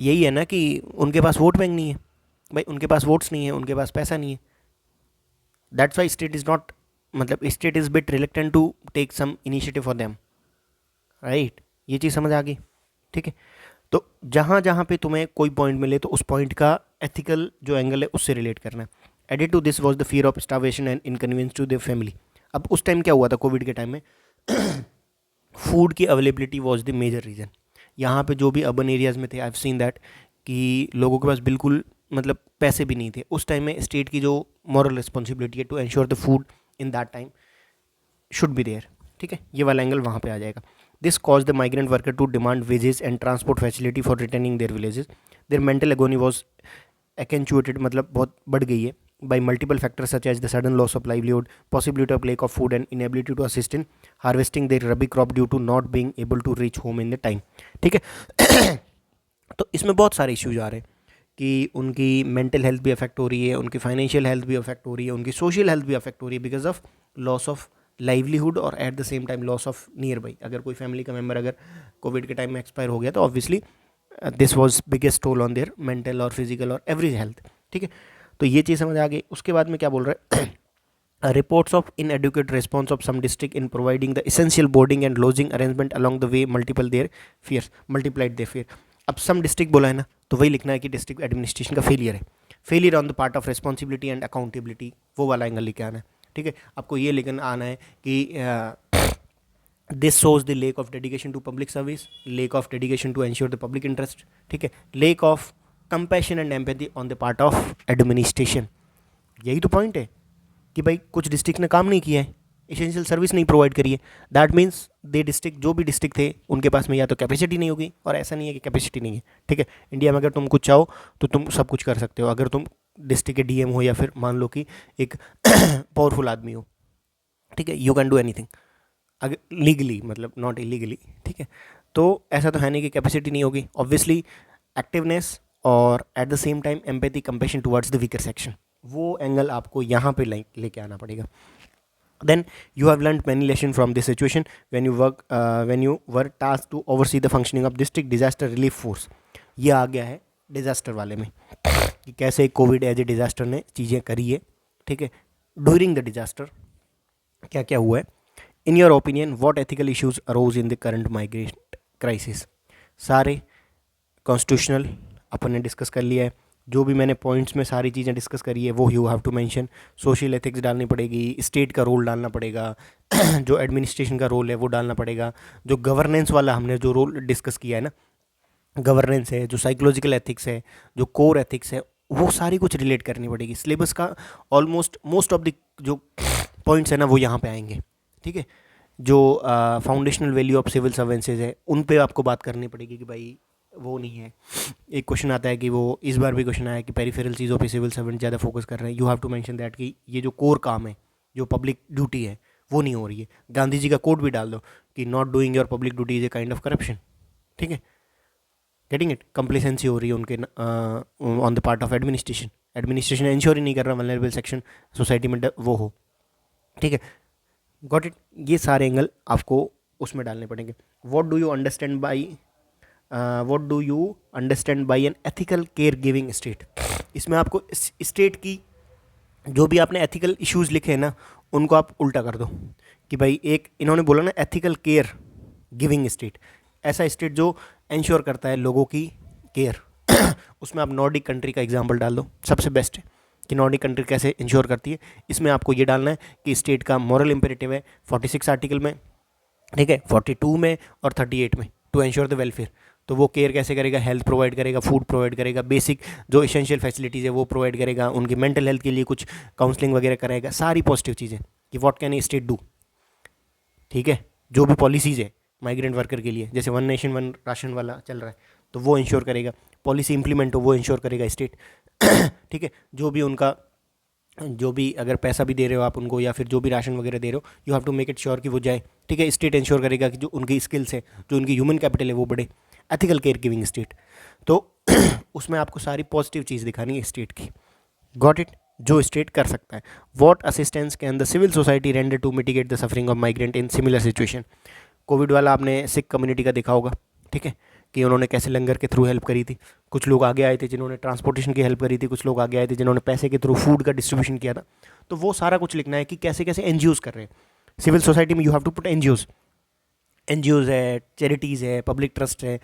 यही है ना कि उनके पास वोट बैंक नहीं है भाई, उनके पास वोट्स नहीं है, उनके पास पैसा नहीं है। That's why state is not, मतलब state is bit reluctant to take some initiative for them, right. ये चीज़ समझ आ गई, ठीक है। तो जहाँ जहाँ पे तुम्हें कोई पॉइंट मिले तो उस पॉइंट का एथिकल जो एंगल है उससे रिलेट करना है। Added to this was the fear of starvation and inconvenience to their family. अब उस टाइम क्या हुआ था कोविड के टाइम में, फूड की availability was the major reason. यहाँ पे जो भी अर्बन एरियाज़ में थे, आई हैव सीन दैट कि लोगों के पास बिल्कुल मतलब पैसे भी नहीं थे। उस टाइम में स्टेट की जो मॉरल रिस्पॉन्सिबिलिटी है to ensure the food in that time should be there, ठीक है। ये वाला एंगल वहाँ पे आ जाएगा। This cause the migrant worker to demand wages and transport facility for returning their villages. Their mental agony was accentuated, मतलब बहुत बढ़ गई है, by multiple factors such as the sudden loss of livelihood, possibility of lack of food and inability to assist in harvesting their rabi crop due to not being able to reach home in the time, ठीक है। तो इसमें बहुत सारे issues आ रहे हैं कि उनकी मेंटल हेल्थ भी अफेक्ट हो रही है, उनकी फाइनेंशियल हेल्थ भी अफेक्ट हो रही है, उनकी सोशल हेल्थ भी अफेक्ट हो रही है because of loss of livelihood और at the same time loss of nearby. अगर कोई फैमिली का मेम्बर अगर कोविड के टाइम में एक्सपायर हो गया तो obviously this was biggest toll on their mental और फिजिकल और एवरी हेल्थ, ठीक है। तो ये चीज़ समझ आ गई। उसके बाद में क्या बोल रहा है, reports of inadequate response of some district in providing the essential boarding and lodging arrangement along the way multiplied their fear। अब सम डिस्ट्रिक्ट बोला है ना, तो वही लिखना है कि डिस्ट्रिक्ट एडमिनिस्ट्रेशन का फेलियर है, failure on the part of responsibility and accountability, वो वाला एंगल लेके आना है, ठीक है। आपको ये लिखना आना है कि this shows the lack of dedication to public service, lack of dedication to ensure the public interest, ठीक है, lack of compassion and empathy on the part of administration. यही तो पॉइंट है कि भाई कुछ डिस्ट्रिक्ट ने काम नहीं किया है, एसेंशियल सर्विस नहीं प्रोवाइड करी है। दैट मीन्स दे डिस्ट्रिक्ट, जो भी डिस्ट्रिक्ट थे उनके पास में या तो कैपेसिटी नहीं होगी, और ऐसा नहीं है कि कैपेसिटी नहीं है, ठीक है। इंडिया में अगर तुम कुछ चाहो तो तुम सब कुछ कर सकते हो, अगर तुम डिस्ट्रिक्ट के डीएम हो या फिर मान लो कि एक पावरफुल आदमी हो, ठीक है, यू कैन डू एनीथिंग अगर लीगली, मतलब नॉट इलीगली, ठीक है। तो ऐसा तो है नहीं कि कैपेसिटी नहीं होगी, ऑब्वियसली एक्टिवनेस और at the same time empathy compassion towards the weaker section, वो एंगल आपको यहाँ पे लेके आना पड़ेगा। Then you have learn many lesson from this situation when you were task to oversee the functioning of district disaster relief force. ये आ गया है डिजास्टर वाले में कि कैसे कोविड एज ए डिजास्टर ने चीज़ें करी है, ठीक है। ड्यूरिंग द डिजास्टर क्या क्या हुआ है, in your opinion what ethical issues arose in the current migration crisis. सारे कॉन्स्टिट्यूशनल अपन ने डिस्कस कर लिया है, जो भी मैंने पॉइंट्स में सारी चीज़ें डिस्कस करी है वो you have to mention. Social ethics डालनी पड़ेगी, स्टेट का रोल डालना पड़ेगा, जो एडमिनिस्ट्रेशन का रोल है वो डालना पड़ेगा, जो गवर्नेंस वाला हमने जो रोल डिस्कस किया है ना, गवर्नेंस है, जो साइकोलॉजिकल एथिक्स है, जो कोर एथिक्स है, वो सारी कुछ रिलेट करनी पड़ेगी। सिलेबस का ऑलमोस्ट मोस्ट ऑफ द जो पॉइंट्स है ना वो यहाँ पे आएंगे, ठीक है। जो फाउंडेशनल वैल्यू ऑफ सिविल सर्वेंसेज है उन पे आपको बात करनी पड़ेगी कि भाई वो नहीं है। एक क्वेश्चन आता है कि वो इस बार भी क्वेश्चन आया कि पेरिफेरल चीज़ों पे सिविल सर्वेंट ज़्यादा फोकस कर रहे हैं, you have to mention that कि ये जो कोर काम है, जो पब्लिक ड्यूटी है वो नहीं हो रही है। गांधी जी का कोड भी डाल दो कि not doing your public duty is a kind of corruption, ठीक है। गेटिंग इट, कंप्लेसेंसी हो रही है उनके on the part of administration, administration ensure ही नहीं कर रहा वल्नरेबल सेक्शन सोसाइटी में वो हो, ठीक है। Got it. ये सारे एंगल आपको उसमें डालने पड़ेंगे। What do you understand by an ethical care giving state. इसमें आपको स्टेट की जो भी आपने एथिकल इश्यूज लिखे हैं ना उनको आप उल्टा कर दो कि भाई एक इन्होंने बोला ना एथिकल केयर गिविंग स्टेट, ऐसा स्टेट जो इंश्योर करता है लोगों की केयर। उसमें आप नॉर्डिक कंट्री का एग्जांपल डाल दो, सबसे बेस्ट है कि नॉर्डिक कंट्री कैसे इंश्योर करती है। इसमें आपको ये डालना है कि स्टेट का मॉरल इंपेरेटिव है 46 आर्टिकल में, ठीक है, 42 में और 38 में, टू इंश्योर द वेलफेयर। तो वो केयर कैसे करेगा, हेल्थ प्रोवाइड करेगा, फूड प्रोवाइड करेगा, बेसिक जो एसेंशियल फैसिलिटीज़ है वो प्रोवाइड करेगा, उनकी मेंटल हेल्थ के लिए कुछ काउंसलिंग वगैरह करेगा, सारी पॉजिटिव चीज़ें कि what can a state do, ठीक है। जो भी पॉलिसीज़ है माइग्रेंट वर्कर के लिए, जैसे वन नेशन वन राशन वाला चल रहा है तो वो इंश्योर करेगा, पॉलिसी इंप्लीमेंट हो वो इंश्योर करेगा स्टेट, ठीक है। जो भी उनका जो भी अगर पैसा भी दे रहे हो आप उनको या फिर जो भी राशन वगैरह दे रहे हो, you have to make it sure कि वो जाए, ठीक है। स्टेट इंश्योर करेगा कि जो उनकी स्किल्स है, जो उनकी ह्यूमन कैपिटल है वो बढ़े। Ethical care giving state. तो उसमें आपको सारी पॉजिटिव चीज़ दिखानी है स्टेट की। Got it? जो स्टेट कर सकता है। What assistance can the civil society render to mitigate the suffering of migrant in similar situation. COVID वाला आपने सिख कम्युनिटी का देखा होगा, ठीक है, कि उन्होंने कैसे लंगर के थ्रू हेल्प करी थी। कुछ लोग आगे आए थे जिन्होंने ट्रांसपोर्टेशन की हेल्प करी थी, कुछ लोग आगे आए थे जिन्होंने पैसे के थ्रू फूड का डिस्ट्रीब्यूशन किया था। तो वो सारा कुछ लिखना है कि कैसे कैसे एनजीओज कर रहे हैं। सिविल सोसाइटी में you have to put NGOs है, चैरिटीज़ है, पब्लिक ट्रस्ट है।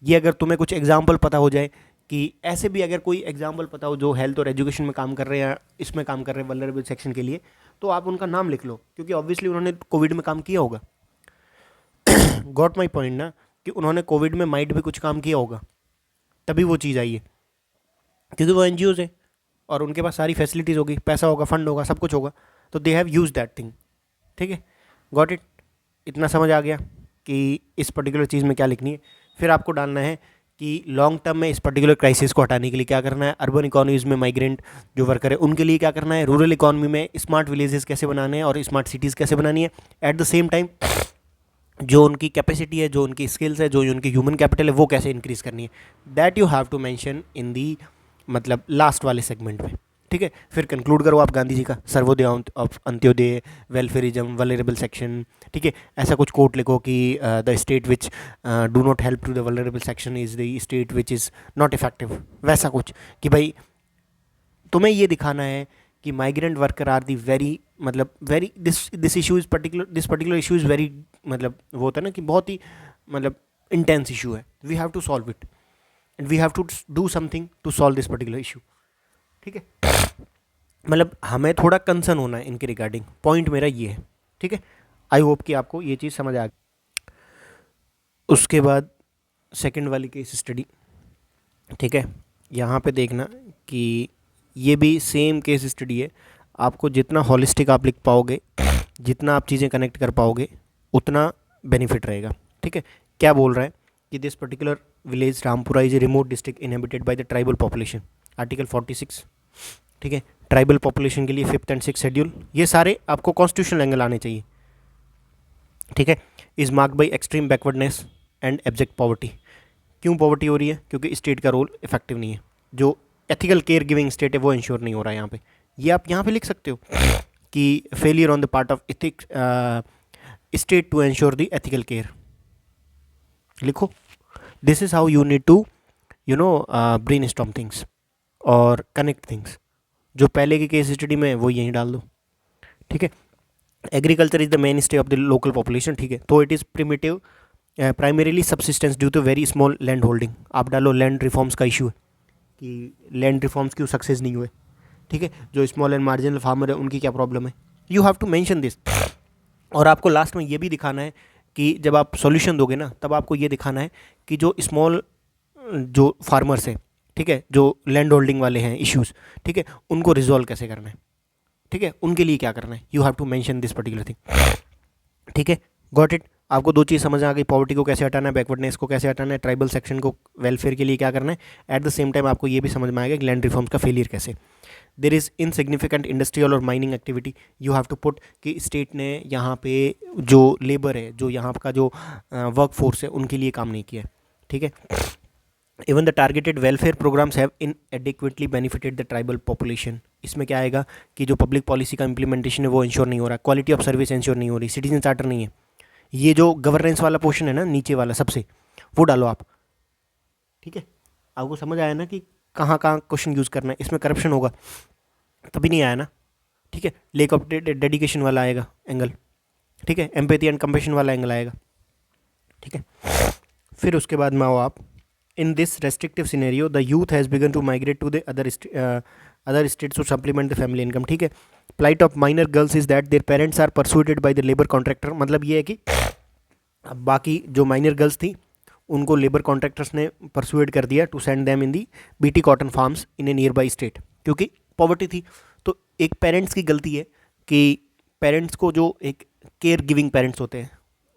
ये अगर तुम्हें कुछ एग्जाम्पल पता हो जाए कि ऐसे भी अगर कोई एग्जाम्पल पता हो जो हेल्थ और एजुकेशन में काम कर रहे हैं, इसमें काम कर रहे हैं वल्नरेबल सेक्शन के लिए, तो आप उनका नाम लिख लो, क्योंकि ऑब्वियसली उन्होंने कोविड में काम किया होगा। गॉट माई पॉइंट ना, कि उन्होंने कोविड में माइट भी कुछ काम किया होगा, तभी वो चीज़ आई है, क्योंकि वो एनजीओज है और उनके पास सारी फैसिलिटीज़ होगी, पैसा होगा, फंड होगा, सब कुछ होगा, तो they have use that thing. ठीक है, गॉट इट? इतना समझ आ गया कि इस पर्टिकुलर चीज़ में क्या लिखनी है। फिर आपको डालना है कि लॉन्ग टर्म में इस पर्टिकुलर क्राइसिस को हटाने के लिए क्या करना है। अर्बन इकोनॉमीज़ में माइग्रेंट जो वर्कर है उनके लिए क्या करना है। रूरल इकोनॉमी में स्मार्ट विलेजेस कैसे बनाने हैं और स्मार्ट सिटीज़ कैसे बनानी है। एट द सेम टाइम जो उनकी कैपेसिटी है, जो उनकी स्किल्स है, जो उनकी ह्यूमन कैपिटल है, वो कैसे इंक्रीज़ करनी है। That you have to mention in the मतलब लास्ट वाले सेगमेंट में। ठीक है, फिर कंक्लूड करो आप गांधी जी का Sarvodaya of Antyodaya, welfarism, vulnerable section. ठीक है, ऐसा कुछ कोट लिखो कि the state which do not help to the vulnerable section is the state which is not effective. वैसा कुछ कि भाई तुम्हें ये दिखाना है कि migrant worker are the very मतलब very this issue is particular issue is very मतलब वो होता है ना कि बहुत ही मतलब इंटेंस इशू है। We have to solve it and we have to do something to solve this particular issue. ठीक है, मतलब हमें थोड़ा कंसर्न होना है इनके रिगार्डिंग। पॉइंट मेरा ये है। ठीक है, आई होप कि आपको ये चीज़ समझ आ गई। उसके बाद सेकंड वाली केस स्टडी। ठीक है, यहाँ पे देखना कि ये भी सेम केस स्टडी है। आपको जितना हॉलिस्टिक आप लिख पाओगे, जितना आप चीज़ें कनेक्ट कर पाओगे, उतना बेनिफिट रहेगा। ठीक है, क्या बोल रहा है कि this particular village Rampura is a remote district inhabited by the tribal population. Article 46। ठीक है, ट्राइबल पॉपुलेशन के लिए 5th and 6th शेड्यूल, ये सारे आपको कॉन्स्टिट्यूशनल एंगल आने चाहिए। ठीक है, is marked by extreme backwardness and abject poverty. क्यों पॉवर्टी हो रही है? क्योंकि स्टेट का रोल इफेक्टिव नहीं है। जो एथिकल केयर गिविंग स्टेट है वो इंश्योर नहीं हो रहा है यहाँ पे। ये आप यहाँ पे लिख सकते हो कि failure on the part of ethics state to ensure the ethical care. लिखो, this is how you need to brainstorm things और कनेक्ट थिंग्स। जो पहले की केस स्टडी में वो यहीं डाल दो। ठीक है, agriculture is the mainstay of the local population. ठीक है, तो it is primitive primarily subsistence due to very small land holding. आप डालो लैंड रिफॉर्म्स का इशू है कि लैंड रिफॉर्म्स क्यों सक्सेस नहीं हुए। ठीक है, जो स्मॉल एंड मार्जिनल फार्मर है उनकी क्या प्रॉब्लम है। You have to mention this. और आपको लास्ट में ये भी दिखाना है कि जब आप सॉल्यूशन दोगे ना, तब आपको ये दिखाना है कि जो स्मॉल जो फार्मर्स हैं, ठीक है, जो लैंड होल्डिंग वाले हैं इश्यूज़, ठीक है, उनको रिजॉल्व कैसे करना है। ठीक है, उनके लिए क्या करना है। You have to mention this particular thing. ठीक है, गॉट इट? आपको दो चीज़ समझ आ गई, पॉवर्टी को कैसे हटाना है, बैकवर्डनेस को कैसे हटाना है, ट्राइबल सेक्शन को वेलफेयर के लिए क्या करना है। एट द सेम टाइम आपको ये भी समझ में आएगा कि लैंड रिफॉर्म्स का फेलियर कैसे। देर इज़ इनसिग्निफिकेंट इंडस्ट्रियल और mining activity. You have to put कि स्टेट ने यहाँ पे जो लेबर है, जो यहाँ का जो वर्क फोर्स है, उनके लिए काम नहीं किया है। ठीक है, even the targeted welfare programmes have inadequately benefited the tribal population. इसमें क्या आएगा कि जो पब्लिक पॉलिसी का इंप्लीमेंटेशन है वो इंश्योर नहीं हो रहा, क्वालिटी ऑफ सर्विस इंश्योर नहीं हो रही, सिटीजन चार्टर नहीं है। ये जो गवर्नेंस वाला पोर्शन है ना, नीचे वाला सबसे, वो डालो आप। ठीक है, आपको समझ आया ना कि कहाँ कहाँ क्वेश्चन यूज़ करना है। इसमें करप्शन होगा तभी नहीं आया ना। ठीक है, लेक ऑफ डेडिकेशन वाला आएगा एंगल। ठीक है, एम्पैथी एंड कंपैशन वाला एंगल आएगा। ठीक है, फिर उसके बाद में आओ आप। In this restrictive scenario the youth has begun to migrate to the other states to supplement the family income. ठीक है, plight of minor girls is that their parents are persuaded by the labour contractor. मतलब ये है कि अब बाकी जो minor girls थी उनको लेबर कॉन्ट्रैक्टर्स ने परसुएट कर दिया to send them in the BT cotton farms in a nearby state, क्योंकि पॉवर्टी थी। तो एक पेरेंट्स की गलती है कि पेरेंट्स को, जो एक केयर गिविंग पेरेंट्स होते हैं,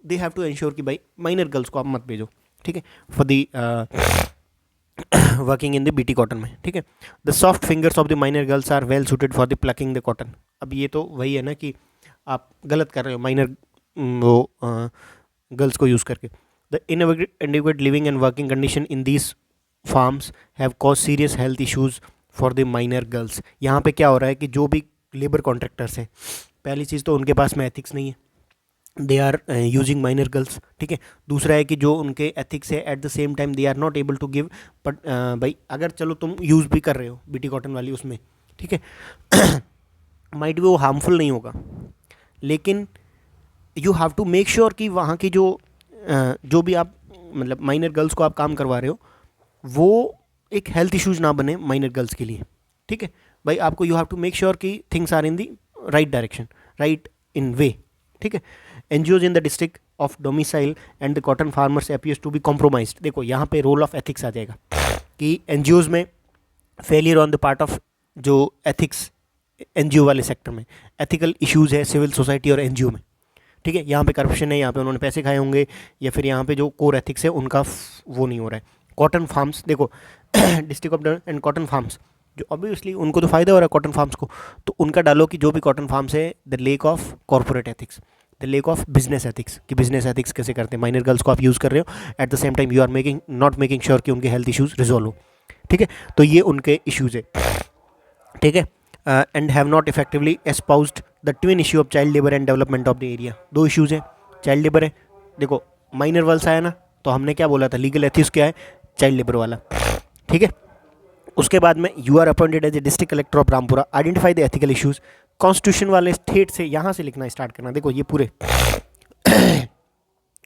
दे हैव टू इंश्योर कि भाई माइनर गर्ल्स को आप मत भेजो। ठीक है, for the working in the BT cotton में। ठीक है, the soft fingers of the minor girls are well suited for the plucking the cotton. अब ये तो वही है ना कि आप गलत कर रहे हो माइनर वो गर्ल्स को यूज़ करके। The inadequate living and working condition in these farms have caused serious health issues for the minor girls. यहाँ पे क्या हो रहा है कि जो भी लेबर कॉन्ट्रैक्टर्स हैं, पहली चीज़ तो उनके पास में एथिक्स नहीं है, they are using minor girls, ठीक है। दूसरा है कि जो उनके एथिक्स है, at the same time they are not able to give, but भाई अगर चलो तुम यूज़ भी कर रहे हो बीटी कॉटन वाली उसमें, ठीक है, माइट भी वो हार्मफुल नहीं होगा, लेकिन you have to make sure कि वहाँ की जो भी आप मतलब माइनर गर्ल्स को आप काम करवा रहे हो वो एक हेल्थ इश्यूज ना बने माइनर गर्ल्स के लिए, ठीक है भाई। आपको you have to make sure कि things are in the right direction, right in way, ठीक है। NGOs in the district of domicile and the cotton farmers appears to be compromised. देखो यहाँ पे रोल ऑफ एथिक्स आ जाएगा कि NGOs में failure on the part of जो ethics NGO वाले सेक्टर में एथिकल इश्यूज है सिविल सोसाइटी और एनजीओ में, ठीक है। यहाँ पे करप्शन है, यहाँ पे उन्होंने पैसे खाए होंगे, या फिर यहाँ पे जो कोर एथिक्स है उनका वो नहीं हो रहा है। कॉटन फार्म्स देखो district of and cotton farms जो ऑब्वियसली उनको तो फ़ायदा हो रहा है कॉटन फार्म्स को, तो उनका डालो कि जो भी कॉटन फार्म्स है the lack of corporate ethics, the lack of business ethics, कि बिजनेस एथिक्स कैसे करते हैं, माइनर गर्ल्स को आप यूज़ कर रहे हो, at the same time you are not making sure कि उनके हेल्थ इश्यूज़ रिजॉल्व हो, ठीक है। तो ये उनके इश्यूज़ है, ठीक है। And have not effectively espoused the twin issue of child labour and development of the area. दो इश्यूज़ हैं, चाइल्ड लेबर है, देखो माइनर वर्ल्स आया ना, तो हमने क्या बोला था, लीगल एथिक्स क्या है, चाइल्ड लेबर वाला, ठीक है। उसके बाद में you are appointed as a district collector of Rampura, identify the ethical issues, constitution वाले स्टेट से यहाँ से लिखना स्टार्ट करना। देखो ये पूरे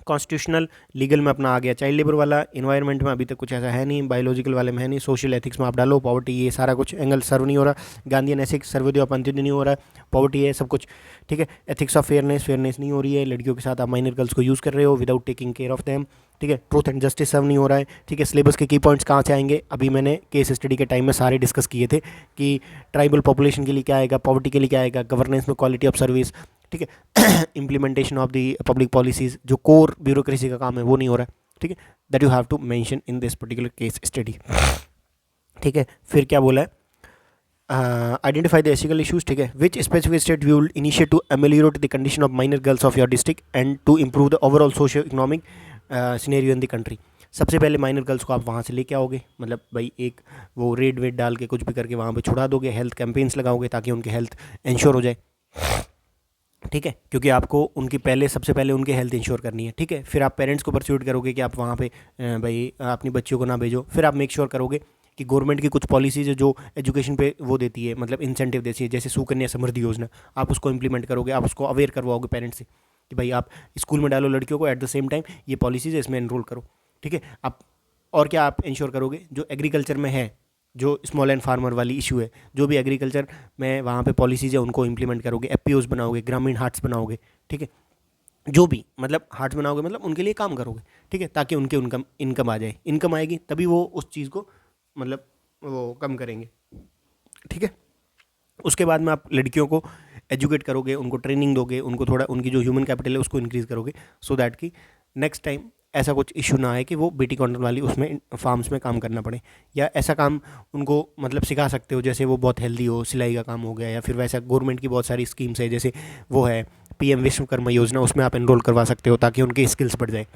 कॉन्स्टिट्यूशनल लीगल में अपना आ गया चाइल्ड लेबर वाला, इन्वायरमेंट में अभी तक कुछ ऐसा है नहीं, बायोलॉजिकल वाले में है नहीं, सोशल एथिक्स में आप डालो पॉवर्टी, ये सारा कुछ एंगल सर्व नहीं हो रहा, Gandhian ethics Sarvodaya of Antyodaya नहीं हो रहा, पॉवर्टी है सब कुछ, ठीक है। एथिक्स ऑफ फेयरनेस नहीं हो रही है, लड़कियों के साथ आप माइनर गर्ल्स को यूज़ कर रहे हो without taking care of them, ठीक है। ट्रूथ एंड जस्टिस सर्व नहीं हो रहा है, ठीक है। सिलेबस के की पॉइंट्स कहाँ से आएंगे, अभी मैंने केस स्टडी के टाइम में सारे डिस्कस किए थे कि ट्राइबल पॉपुलेशन के लिए क्या आएगा, पॉवर्टी के लिए क्या आएगा, गवर्नेंस में क्वालिटी ऑफ सर्विस, ठीक है, implementation of the public policies, जो कोर ब्यूरोक्रेसी का काम है वो नहीं हो रहा है, ठीक है। That you have to mention in this particular case study, ठीक है। फिर क्या बोला है, आइडेंटिफाई द एथिकल इश्यूज, ठीक है, which specific state you will initiate to ameliorate the condition of minor girls of your district and to improve the overall socio economic scenario in the country. सबसे पहले minor girls को आप वहाँ से लेके आओगे, मतलब भाई एक वो रेड वेड डाल के कुछ भी करके वहाँ पे छुड़ा दोगे, हेल्थ कैंपेन्स लगाओगे ताकि उनकी हेल्थ इंश्योर हो जाए, ठीक है, क्योंकि आपको उनकी सबसे पहले उनकी हेल्थ इंश्योर करनी है, ठीक है। फिर आप पेरेंट्स को परस्यूट करोगे कि आप वहाँ पे भाई अपनी बच्चियों को ना भेजो। फिर आप मेक श्योर करोगे कि गवर्नमेंट की कुछ पॉलिसीज़ है जो एजुकेशन पे वो देती है, मतलब इंसेंटिव देती है, जैसे सुकन्या समृद्धि योजना, आप उसको इंप्लीमेंट करोगे, आप उसको अवेयर करवाओगे पेरेंट्स से कि भाई आप स्कूल में डालो लड़कियों को, एट द सेम टाइम ये पॉलिसीज़ है इसमें एनरोल करो, ठीक है। आप और क्या आप इंश्योर करोगे, जो एग्रीकल्चर में है, जो स्मॉल एंड फार्मर वाली इशू है, जो भी एग्रीकल्चर में वहाँ पे पॉलिसीज़ है उनको इंप्लीमेंट करोगे, एफपीओज बनाओगे, ग्रामीण हाट्स बनाओगे, ठीक है। जो भी मतलब हाट्स बनाओगे मतलब उनके लिए काम करोगे, ठीक है, ताकि उनके इनकम आ जाए, इनकम आएगी तभी वो उस चीज़ को मतलब वो कम करेंगे, ठीक है। उसके बाद में आप लड़कियों को एजुकेट करोगे, उनको ट्रेनिंग दोगे, उनको थोड़ा उनकी जो ह्यूमन कैपिटल है उसको इंक्रीज़ करोगे, सो दैट कि नेक्स्ट टाइम ऐसा कुछ इशू ना आए कि वो बीटी कॉटन वाली उसमें फार्म्स में काम करना पड़े, या ऐसा काम उनको मतलब सिखा सकते हो जैसे वो बहुत हेल्दी हो, सिलाई का काम हो गया, या फिर वैसा गवर्नमेंट की बहुत सारी स्कीम्स है, जैसे वो है पीएम विश्वकर्मा योजना, उसमें आप एनरोल करवा सकते हो ताकि उनकी स्किल्स बढ़ जाए,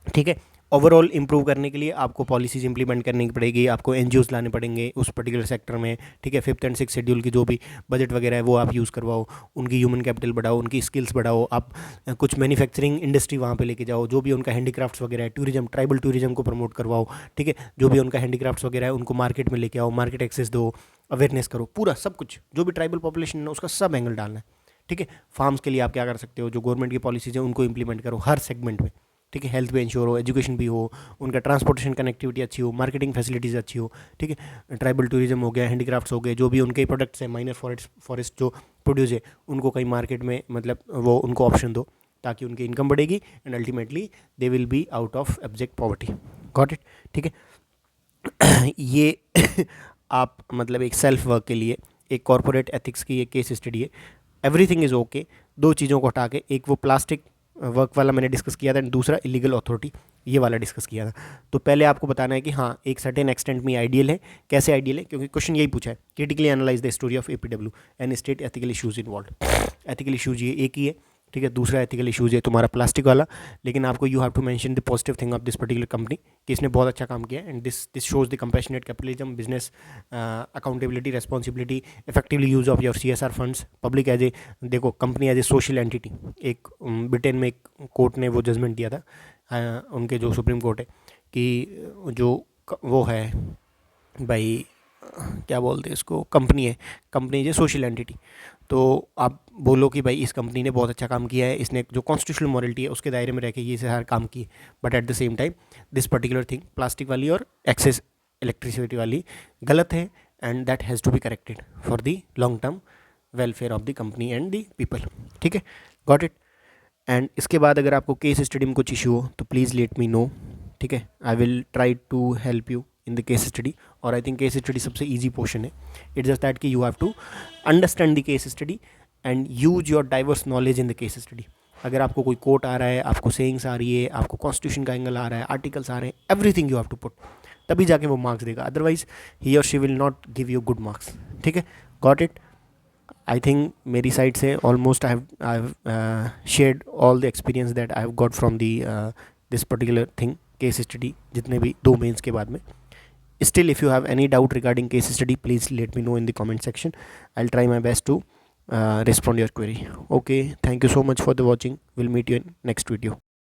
ठीक है। ओवरऑल इंप्रूव करने के लिए आपको पॉलिसीज़ इंप्लीमेंट करनी पड़ेगी, आपको एनजीओज लाने पड़ेंगे उस पर्टिकुलर सेक्टर में, ठीक है। 5th एंड 6th शेड्यूल की जो भी बजट वगैरह है वो आप यूज़ करवाओ, उनकी ह्यूमन कैपिटल बढ़ाओ, उनकी स्किल्स बढ़ाओ, आप कुछ मैन्युफैक्चरिंग इंडस्ट्री वहाँ पे लेके जाओ, जो भी उनका हैंडीक्राफ्ट्स वगैरह है, टूरिज्म, ट्राइबल टूरिज्म को प्रमोट करवाओ, ठीक है। जो भी उनका हैंडीक्राफ्ट्स वगैरह है उनको मार्केट में लेके आओ, मार्केट एक्सेस दो, अवेयरनेस करो, पूरा सब कुछ जो भी ट्राइबल पॉपुलेशन है उसका सब एंगल डालना है, ठीक है। फार्म्स के लिए आप क्या कर सकते हो, जो गवर्नमेंट की पॉलिसीज़ है उनको इंप्लीमेंट करो हर सेगमेंट में, ठीक है। हेल्थ भी इंश्योर हो, एजुकेशन भी हो, उनका ट्रांसपोर्टेशन कनेक्टिविटी अच्छी हो, मार्केटिंग फैसिलिटीज़ अच्छी हो, ठीक है। ट्राइबल टूरिज्म हो गया, हैंडीक्राफ्ट्स हो गए, जो भी उनके प्रोडक्ट्स हैं, माइनर फॉरेस्ट जो प्रोड्यूस है उनको कहीं मार्केट में मतलब वो उनको ऑप्शन दो ताकि उनकी इनकम बढ़ेगी and ultimately they will be out of abject poverty. Got it, ठीक है। ये आप मतलब एक सेल्फ वर्क के लिए एक कॉर्पोरेट एथिक्स की एक केस स्टडी है, एवरीथिंग इज़ ओके। दो चीज़ों को हटा के एक वो प्लास्टिक वर्क वाला मैंने डिस्कस किया था, दूसरा इलीगल अथॉरिटी ये वाला डिस्कस किया था। तो पहले आपको बताना है कि हाँ एक सर्टेन एक्सटेंट में आइडियल है, कैसे आइडियल है, क्योंकि क्वेश्चन यही पूछा है, critically analyse the story of APW and state ethical issues involve. Ethical issues ये एक ही है, ठीक है। दूसरा एथिकल इशूज़ है तुम्हारा प्लास्टिक वाला, लेकिन आपको you have to mention the positive thing of this particular company कि इसने बहुत अच्छा काम किया है, and this shows the compassionate capitalism, business accountability, responsibility, effectively use of your CSR funds, public as a, देखो company as a social entity. एक Britain में एक कोर्ट ने वो जजमेंट दिया था, उनके जो सुप्रीम कोर्ट है, कि जो वो है भाई, क्या बोलते हैं इसको, कंपनी है, कंपनी जो सोशल एंटिटी, तो आप बोलो कि भाई इस कंपनी ने बहुत अच्छा काम किया है, इसने जो कॉन्स्टिट्यूशनल मॉरलिटी है उसके दायरे में रह के ये सारा काम किए, but at the same time this particular thing, plastic वाली और एक्सेस इलेक्ट्रिसिटी वाली गलत है, and that has to be corrected for the long term welfare of the company and the people. ठीक है, गॉट इट। एंड इसके बाद अगर आपको केस स्टडी में कुछ इशू हो तो प्लीज़ लेट मी नो। ठीक है, I will try to help you in the case study, और आई थिंक केस स्टडी सबसे ईजी पोर्शन है। इट्स जस्ट दैट कि you have to understand the case study and use your diverse knowledge in the case study. अगर आपको कोई coat आ रहा है, आपको सेइंग्स आ रही है, आपको कॉन्स्टिट्यूशन का एंगल आ रहा है, आर्टिकल्स आ रहे हैं, everything you have to put, तभी जाके वो मार्क्स देगा, अदरवाइज ही और she will not give you good marks. ठीक है, गॉट इट। आई थिंक मेरी साइड से almost I have shared all the experience that I have got from the this particular thing, case study, जितने भी 2 mains के बाद में। Still, if you have any doubt regarding case study, please let me know in the comment section. I'll try my best to respond your query. Okay, thank you so much for the watching. We'll meet you in next video.